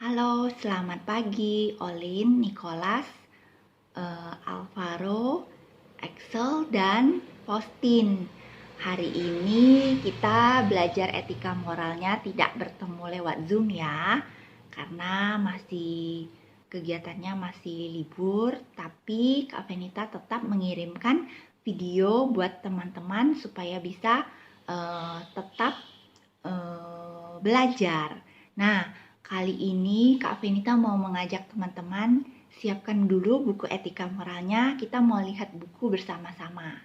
Halo, selamat pagi, Olin, Nicholas, Alvaro, Axel, dan Faustin. Hari ini kita belajar etika moralnya tidak bertemu lewat Zoom ya, karena kegiatannya masih libur, tapi Kak Venita tetap mengirimkan video buat teman-teman supaya bisa tetap belajar. Nah, kali ini Kak Venita mau mengajak teman-teman siapkan dulu buku etika moralnya, kita mau lihat buku bersama-sama.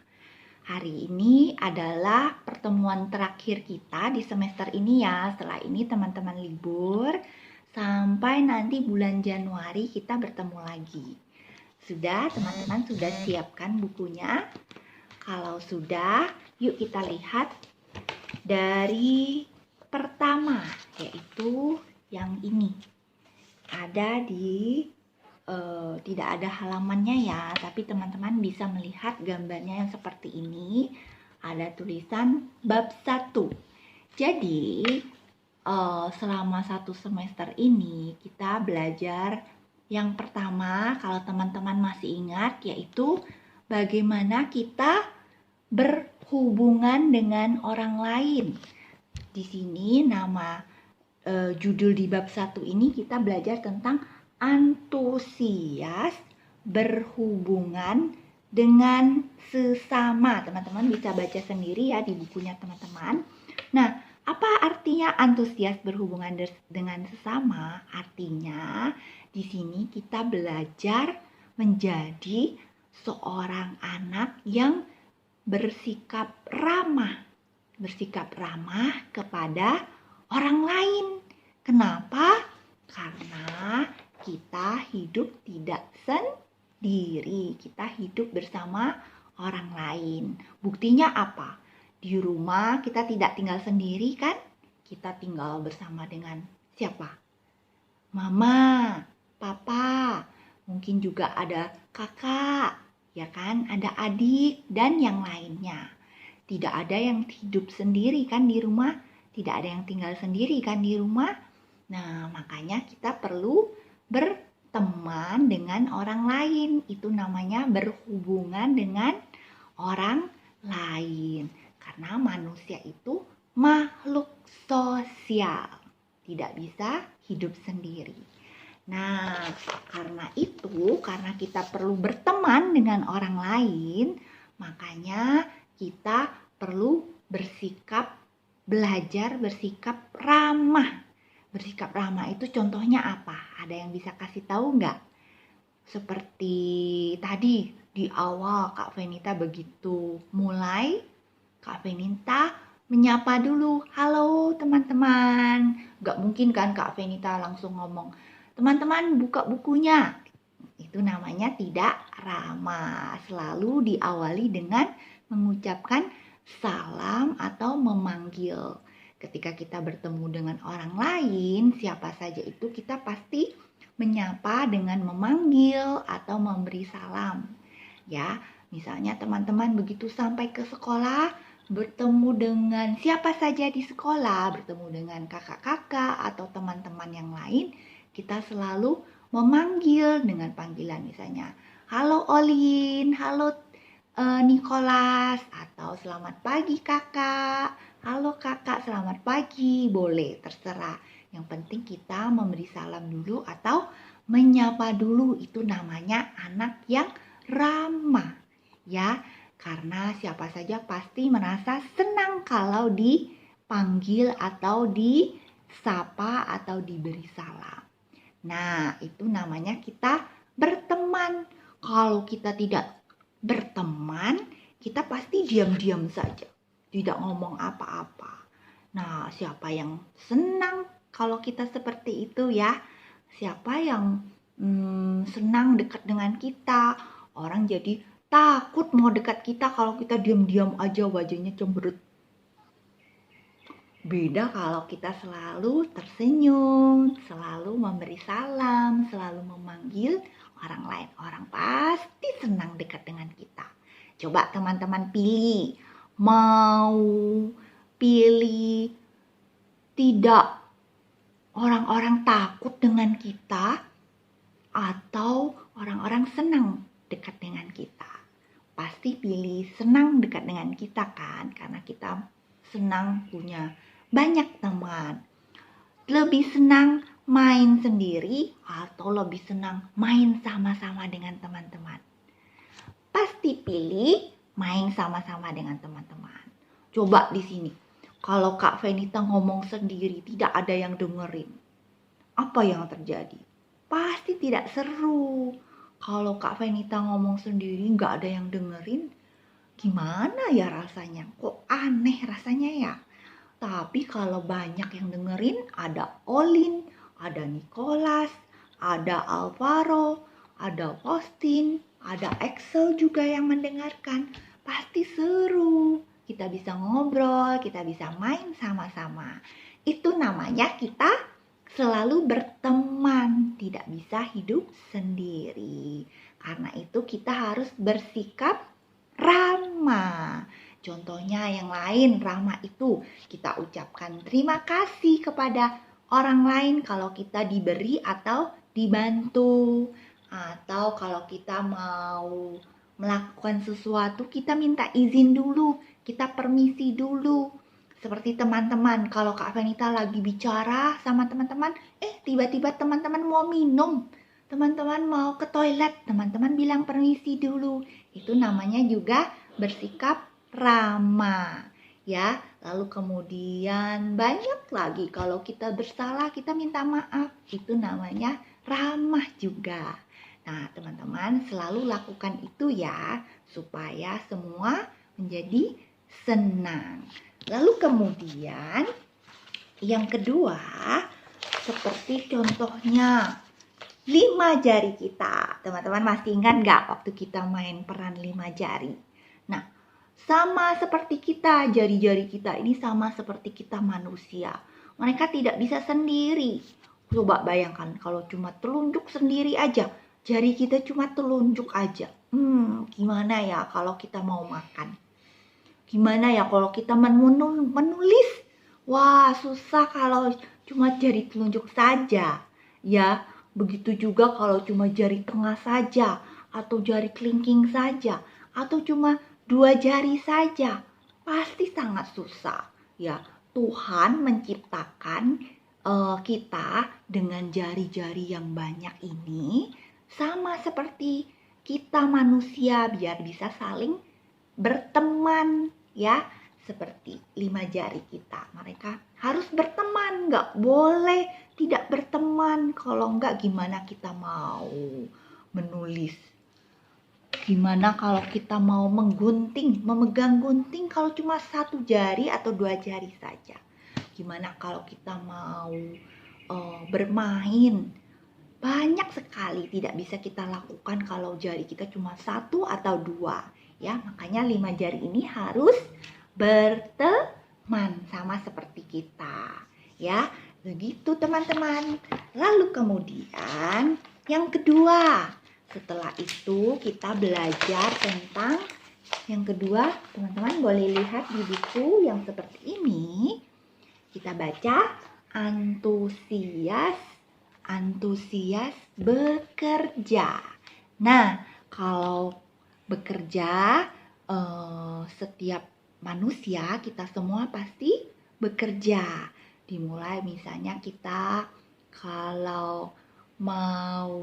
Hari ini adalah pertemuan terakhir kita di semester ini ya. Setelah ini teman-teman libur, sampai nanti bulan Januari kita bertemu lagi. Sudah, teman-teman sudah siapkan bukunya? Kalau sudah, yuk kita lihat dari pertama, yaitu yang ini. Ada tidak ada halamannya ya, tapi teman-teman bisa melihat gambarnya yang seperti ini. Ada tulisan bab 1. Jadi selama 1 semester ini kita belajar yang pertama, kalau teman-teman masih ingat, yaitu bagaimana kita berhubungan dengan orang lain. Di sini nama judul di bab 1 ini kita belajar tentang antusias berhubungan dengan sesama. Teman-teman bisa baca sendiri ya di bukunya teman-teman. Nah, apa artinya antusias berhubungan dengan sesama? Artinya di sini kita belajar menjadi seorang anak yang bersikap ramah kepada orang lain. Kenapa? Karena kita hidup tidak sendiri, kita hidup bersama orang lain. Buktinya apa? Di rumah kita tidak tinggal sendiri kan? Kita tinggal bersama dengan siapa? Mama, papa, mungkin juga ada kakak, ya kan? Ada adik dan yang lainnya. Tidak ada yang hidup sendiri kan di rumah, tidak ada yang tinggal sendiri kan di rumah. Nah, makanya kita perlu berteman dengan orang lain. Itu namanya berhubungan dengan orang lain. Karena manusia itu makhluk sosial, tidak bisa hidup sendiri. Nah, karena kita perlu berteman dengan orang lain, makanya kita perlu belajar bersikap ramah. Bersikap ramah itu contohnya apa? Ada yang bisa kasih tahu nggak? Seperti tadi di awal Kak Venita begitu mulai, Kak Venita menyapa dulu, halo teman-teman. Nggak mungkin kan Kak Venita langsung ngomong, teman-teman buka bukunya. Itu namanya tidak ramah. Selalu diawali dengan mengucapkan salam atau memanggil. Ketika kita bertemu dengan orang lain, siapa saja itu, kita pasti menyapa dengan memanggil atau memberi salam. Ya, misalnya teman-teman begitu sampai ke sekolah, bertemu dengan siapa saja di sekolah, bertemu dengan kakak-kakak atau teman-teman yang lain, kita selalu memanggil dengan panggilan misalnya, halo Olin, halo Nicholas, atau selamat pagi kakak, halo kakak selamat pagi, boleh terserah. Yang penting kita memberi salam dulu atau menyapa dulu, itu namanya anak yang ramah ya, karena siapa saja pasti merasa senang kalau dipanggil atau disapa atau diberi salam. Nah, itu namanya kita berteman. Kalau kita tidak berteman, kita pasti diam-diam saja, tidak ngomong apa-apa. Nah, siapa yang senang kalau kita seperti itu ya? Siapa yang senang dekat dengan kita? Orang jadi takut mau dekat kita kalau kita diam-diam aja, wajahnya cemberut. Beda kalau kita selalu tersenyum, selalu memberi salam, selalu memanggil orang lain. Orang pasti senang dekat dengan kita. Coba teman-teman pilih. Mau pilih tidak orang-orang takut dengan kita atau orang-orang senang dekat dengan kita? Pasti pilih senang dekat dengan kita kan, karena kita senang punya banyak teman. Lebih senang main sendiri atau lebih senang main sama-sama dengan teman-teman? Pasti pilih main sama-sama dengan teman-teman. Coba di sini, kalau Kak Venita ngomong sendiri tidak ada yang dengerin, apa yang terjadi? Pasti tidak seru. Kalau Kak Venita ngomong sendiri nggak ada yang dengerin, gimana ya rasanya? Kok aneh rasanya ya? Tapi kalau banyak yang dengerin, ada Olin, ada Nicholas, ada Alvaro, ada Austin, ada Axel juga yang mendengarkan. Pasti seru. Kita bisa ngobrol, kita bisa main sama-sama. Itu namanya kita selalu berteman, tidak bisa hidup sendiri. Karena itu kita harus bersikap ramah. Contohnya yang lain, ramah itu kita ucapkan terima kasih kepada orang lain kalau kita diberi atau dibantu. Atau kalau kita mau melakukan sesuatu, kita minta izin dulu, kita permisi dulu. Seperti teman-teman, kalau Kak Venita lagi bicara sama teman-teman, tiba-tiba teman-teman mau minum, teman-teman mau ke toilet, teman-teman bilang permisi dulu. Itu namanya juga bersikap ramah, ya. Lalu kemudian banyak lagi, kalau kita bersalah kita minta maaf, itu namanya ramah juga. Nah, teman-teman selalu lakukan itu ya, supaya semua menjadi senang. Lalu kemudian yang kedua, seperti contohnya 5 jari kita. Teman-teman masih ingat nggak waktu kita main peran 5 jari? Nah, sama seperti kita, jari-jari kita ini sama seperti kita manusia. Mereka tidak bisa sendiri. Coba bayangkan kalau cuma telunjuk sendiri aja, jari kita cuma telunjuk aja. Gimana ya kalau kita mau makan? Gimana ya kalau kita menulis? Wah, susah kalau cuma jari telunjuk saja. Ya, begitu juga kalau cuma jari tengah saja, atau jari kelingking saja, atau cuma 2 jari saja. Pasti sangat susah. Ya, Tuhan menciptakan kita dengan jari-jari yang banyak ini sama seperti kita manusia, biar bisa saling berteman, ya, seperti 5 jari kita. Mereka harus berteman, nggak boleh tidak berteman. Kalau nggak, gimana kita mau menulis? Gimana kalau kita mau menggunting, memegang gunting kalau cuma 1 jari atau 2 jari saja? Gimana kalau kita mau bermain? Banyak sekali tidak bisa kita lakukan kalau jari kita cuma 1 atau 2. Ya, makanya 5 jari ini harus berteman sama seperti kita. Ya, begitu teman-teman. Lalu kemudian yang kedua, setelah itu kita belajar tentang yang kedua, teman-teman boleh lihat di buku yang seperti ini. Kita baca antusias bekerja. Nah, kalau bekerja, setiap manusia, kita semua pasti bekerja. Dimulai misalnya kita kalau mau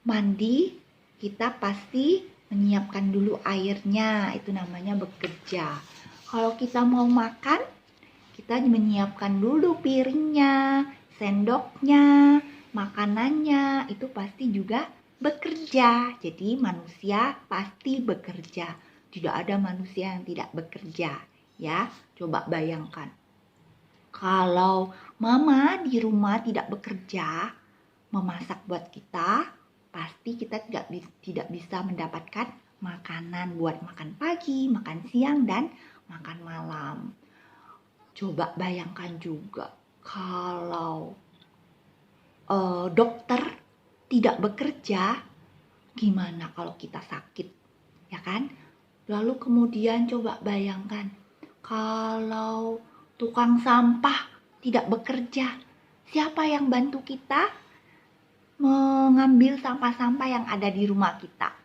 mandi, kita pasti menyiapkan dulu airnya, itu namanya bekerja. Kalau kita mau makan, kita menyiapkan dulu piringnya, sendoknya, makanannya, itu pasti juga bekerja. Jadi manusia pasti bekerja. Tidak ada manusia yang tidak bekerja, ya. Coba bayangkan. Kalau mama di rumah tidak bekerja, memasak buat kita, pasti kita tidak bisa mendapatkan makanan buat makan pagi, makan siang, dan makan malam. Coba bayangkan juga kalau dokter tidak bekerja, gimana kalau kita sakit, ya kan? Lalu kemudian coba bayangkan kalau tukang sampah tidak bekerja, Siapa yang bantu kita mengambil sampah-sampah yang ada di rumah kita?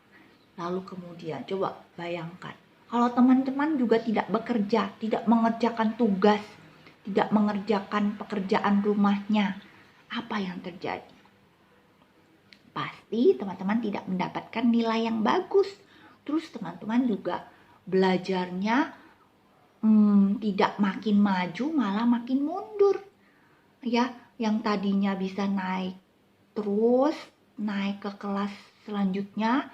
Lalu kemudian coba bayangkan, kalau teman-teman juga tidak bekerja, tidak mengerjakan tugas, tidak mengerjakan pekerjaan rumahnya, apa yang terjadi? Pasti teman-teman tidak mendapatkan nilai yang bagus. Terus teman-teman juga belajarnya tidak makin maju, malah makin mundur. Ya, yang tadinya bisa naik terus, naik ke kelas selanjutnya,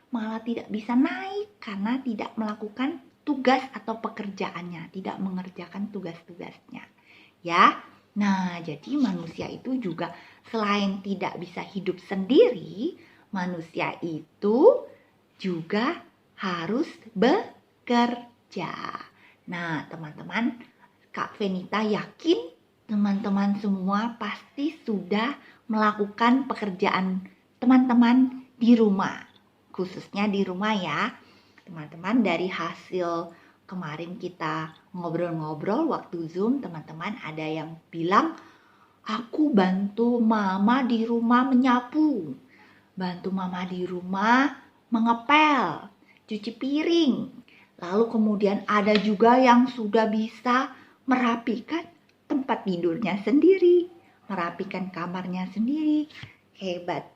malah tidak bisa naik karena tidak melakukan tugas atau pekerjaannya, tidak mengerjakan tugas-tugasnya. Ya, nah jadi manusia itu juga selain tidak bisa hidup sendiri, manusia itu juga harus bekerja. Nah, teman-teman, Kak Venita yakin teman-teman semua pasti sudah melakukan pekerjaan teman-teman di rumah, khususnya di rumah ya. Teman-teman, dari hasil kemarin kita ngobrol-ngobrol waktu Zoom, teman-teman ada yang bilang, aku bantu mama di rumah menyapu, bantu mama di rumah mengepel, cuci piring. Lalu kemudian ada juga yang sudah bisa merapikan tempat tidurnya sendiri, merapikan kamarnya sendiri. Hebat.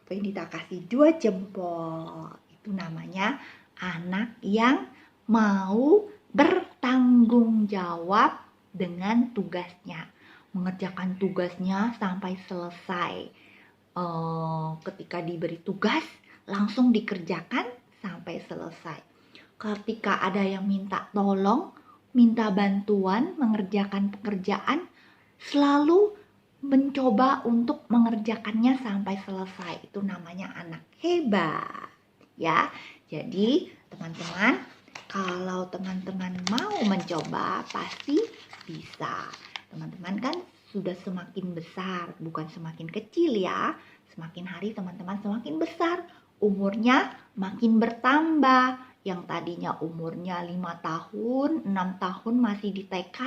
Venita kasih 2 jempol. Itu namanya anak yang mau bertanggung jawab dengan tugasnya, mengerjakan tugasnya sampai selesai. Ketika diberi tugas langsung dikerjakan sampai selesai. Ketika ada yang minta tolong, minta bantuan mengerjakan pekerjaan, selalu mencoba untuk mengerjakannya sampai selesai. Itu namanya anak hebat. Ya, jadi teman-teman, kalau teman-teman mau mencoba pasti bisa. Teman-teman kan sudah semakin besar, bukan semakin kecil ya. Semakin hari teman-teman semakin besar, umurnya makin bertambah. Yang tadinya umurnya 5 tahun, 6 tahun masih di TK,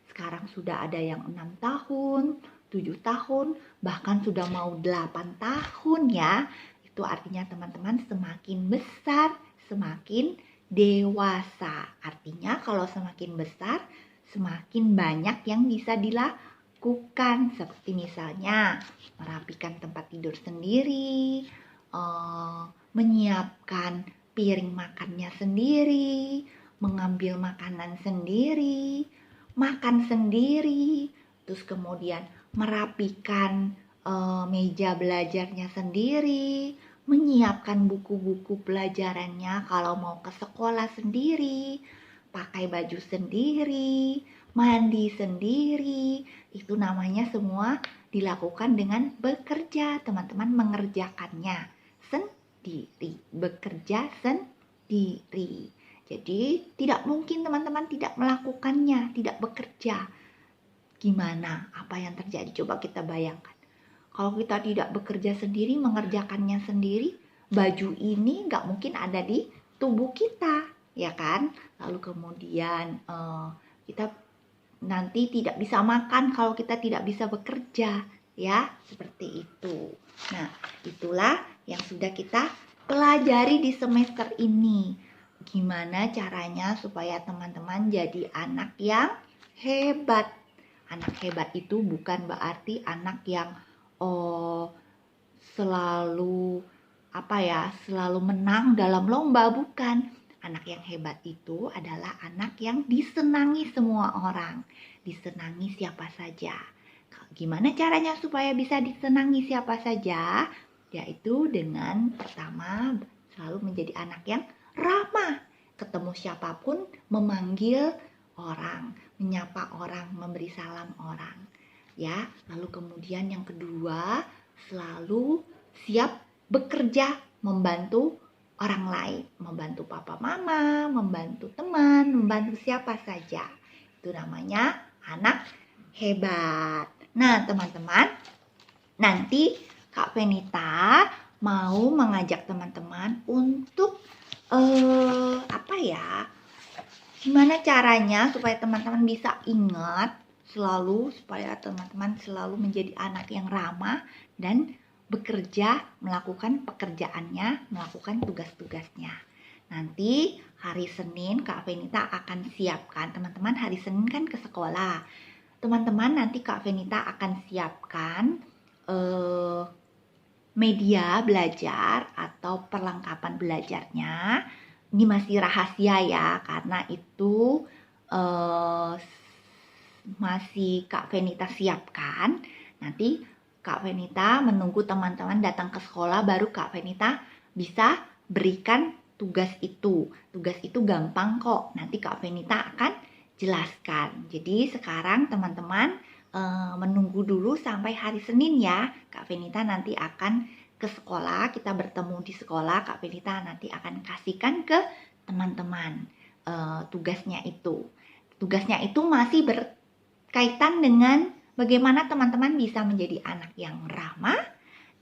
sekarang sudah ada yang 6 tahun, 7 tahun, bahkan sudah mau 8 tahun ya. Itu artinya teman-teman semakin besar, semakin dewasa. Artinya kalau semakin besar, semakin banyak yang bisa dilakukan. Seperti misalnya merapikan tempat tidur sendiri, menyiapkan piring makannya sendiri, mengambil makanan sendiri, makan sendiri, terus kemudian merapikan meja belajarnya sendiri, menyiapkan buku-buku pelajarannya kalau mau ke sekolah sendiri, pakai baju sendiri, mandi sendiri. Itu namanya semua dilakukan dengan bekerja, teman-teman mengerjakannya sendiri, bekerja sendiri. Jadi tidak mungkin teman-teman tidak melakukannya, tidak bekerja. Gimana? Apa yang terjadi? Coba kita bayangkan. Kalau kita tidak bekerja sendiri, mengerjakannya sendiri, baju ini nggak mungkin ada di tubuh kita, ya kan? Lalu kemudian kita nanti tidak bisa makan kalau kita tidak bisa bekerja, ya, seperti itu. Nah, itulah yang sudah kita pelajari di semester ini. Gimana caranya supaya teman-teman jadi anak yang hebat. Anak hebat itu bukan berarti anak yang selalu selalu menang dalam lomba, bukan. Anak yang hebat itu adalah anak yang disenangi semua orang, disenangi siapa saja. Gimana caranya supaya bisa disenangi siapa saja? Yaitu dengan pertama selalu menjadi anak yang ramah, ketemu siapapun memanggil orang, menyapa orang, memberi salam orang. Ya, lalu kemudian yang kedua, selalu siap bekerja, membantu orang lain, membantu papa mama, membantu teman, membantu siapa saja. Itu namanya anak hebat. Nah, teman-teman, nanti Kak Venita mau mengajak teman-teman untuk gimana caranya supaya teman-teman bisa ingat selalu supaya teman-teman selalu menjadi anak yang ramah dan bekerja, melakukan pekerjaannya, melakukan tugas-tugasnya. Nanti hari Senin Kak Venita akan siapkan, teman-teman hari Senin kan ke sekolah. Teman-teman nanti Kak Venita akan siapkan media belajar atau perlengkapan belajarnya. Ini masih rahasia ya, karena itu masih Kak Venita siapkan. Nanti Kak Venita menunggu teman-teman datang ke sekolah, baru Kak Venita bisa berikan tugas itu. Tugas itu gampang kok, nanti Kak Venita akan jelaskan. Jadi sekarang teman-teman menunggu dulu sampai hari Senin ya. Kak Venita nanti akan ke sekolah, kita bertemu di sekolah. Kak Venita nanti akan kasihkan ke teman-teman tugasnya itu. Tugasnya itu masih berkaitan dengan bagaimana teman-teman bisa menjadi anak yang ramah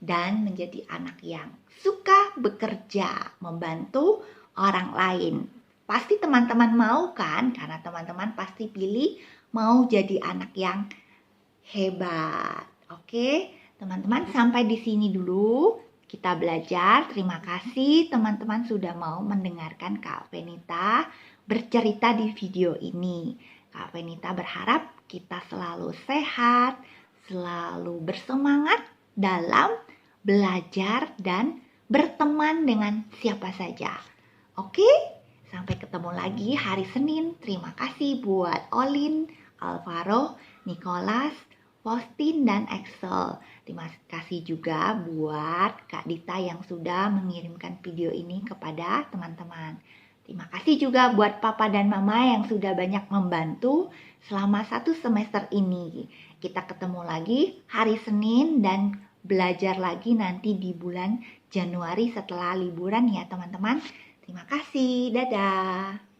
dan menjadi anak yang suka bekerja, membantu orang lain. Pasti teman-teman mau kan? Karena teman-teman pasti pilih mau jadi anak yang hebat. Oke, teman-teman sampai di sini dulu kita belajar. Terima kasih teman-teman sudah mau mendengarkan Kak Venita bercerita di video ini. Kak Venita berharap kita selalu sehat, selalu bersemangat dalam belajar dan berteman dengan siapa saja. Oke, sampai ketemu lagi hari Senin. Terima kasih buat Olin, Alvaro, Nicholas, Faustin, dan Axel. Terima kasih juga buat Kak Dita yang sudah mengirimkan video ini kepada teman-teman. Terima kasih juga buat Papa dan Mama yang sudah banyak membantu selama 1 semester ini. Kita ketemu lagi hari Senin dan belajar lagi nanti di bulan Januari setelah liburan ya teman-teman. Terima kasih, dadah.